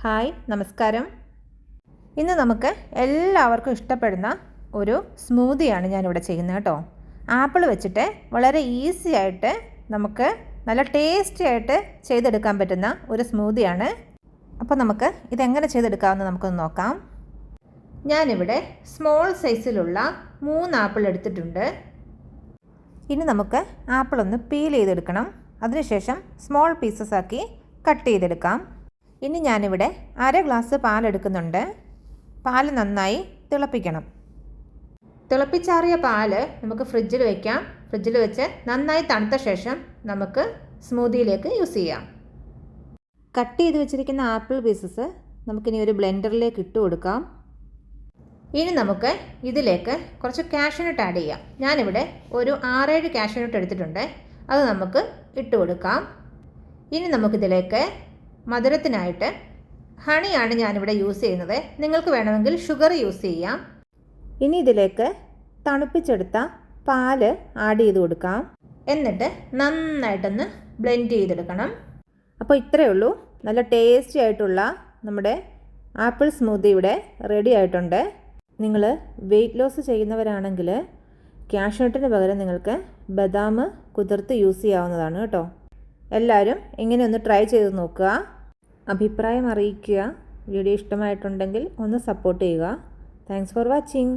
Hi നമസ്കാരം. ഇന്ന് നമുക്ക് എല്ലാവർക്കും ഇഷ്ടപ്പെടുന്ന ഒരു സ്മൂതിയാണ് ഞാനിവിടെ ചെയ്യുന്നത് കേട്ടോ. ആപ്പിൾ വെച്ചിട്ട് വളരെ ഈസി ആയിട്ട് നമുക്ക് നല്ല ടേസ്റ്റി ആയിട്ട് ചെയ്തെടുക്കാൻ പറ്റുന്ന ഒരു സ്മൂതിയാണ്. അപ്പോൾ നമുക്ക് ഇതെങ്ങനെ ചെയ്തെടുക്കാമെന്ന് നമുക്കൊന്ന് നോക്കാം. ഞാനിവിടെ സ്മോൾ സൈസിലുള്ള 3 ആപ്പിൾ എടുത്തിട്ടുണ്ട്. ഇനി നമുക്ക് ആപ്പിൾ ഒന്ന് പീൽ ചെയ്തെടുക്കണം. അതിനുശേഷം സ്മോൾ പീസസ് ആക്കി കട്ട് ചെയ്തെടുക്കാം. ഇനി ഞാനിവിടെ 1/2 ഗ്ലാസ് പാലെടുക്കുന്നുണ്ട്. പാൽ നന്നായി തിളപ്പിക്കണം. തിളപ്പിച്ചാറിയ പാൽ നമുക്ക് ഫ്രിഡ്ജിൽ വയ്ക്കാം. ഫ്രിഡ്ജിൽ വെച്ച് നന്നായി തണുത്ത ശേഷം നമുക്ക് സ്മൂതിയിലേക്ക് യൂസ് ചെയ്യാം. കട്ട് ചെയ്ത് വെച്ചിരിക്കുന്ന ആപ്പിൾ പീസസ് നമുക്കിനി ഒരു ബ്ലെൻഡറിലേക്ക് ഇട്ട് കൊടുക്കാം. ഇനി നമുക്ക് ഇതിലേക്ക് കുറച്ച് കാഷ്യൂനട്ട് ആഡ് ചെയ്യാം. ഞാനിവിടെ ഒരു 6-7 കാഷ്യൂനട്ട് എടുത്തിട്ടുണ്ട്. അത് നമുക്ക് ഇട്ട് കൊടുക്കാം. ഇനി നമുക്കിതിലേക്ക് മധുരത്തിനായിട്ട് ഹണിയാണ് ഞാനിവിടെ യൂസ് ചെയ്യുന്നത്. നിങ്ങൾക്ക് വേണമെങ്കിൽ ഷുഗർ യൂസ് ചെയ്യാം. ഇനി ഇതിലേക്ക് തണുപ്പിച്ചെടുത്ത പാല് ആഡ് ചെയ്ത് കൊടുക്കാം. എന്നിട്ട് നന്നായിട്ടൊന്ന് ബ്ലെൻഡ് ചെയ്തെടുക്കണം. അപ്പോൾ ഇത്രയേ ഉള്ളൂ. നല്ല ടേസ്റ്റി ആയിട്ടുള്ള നമ്മുടെ ആപ്പിൾ സ്മൂത്തി ഇവിടെ റെഡി ആയിട്ടുണ്ട്. നിങ്ങൾ വെയിറ്റ് ലോസ് ചെയ്യുന്നവരാണെങ്കിൽ കാഷ്യൂനട്ടിന് പകരം നിങ്ങൾക്ക് ബദാം കുതിർത്ത് യൂസ് ചെയ്യാവുന്നതാണ് കേട്ടോ. എല്ലാവരും ഇങ്ങനെ ഒന്ന് ട്രൈ ചെയ്ത് നോക്കുക. അഭിപ്രായം അറിയിക്കുക. വീഡിയോ ഇഷ്ടമായിട്ടുണ്ടെങ്കിൽ ഒന്ന് സപ്പോർട്ട് ചെയ്യുക. Thanks for watching.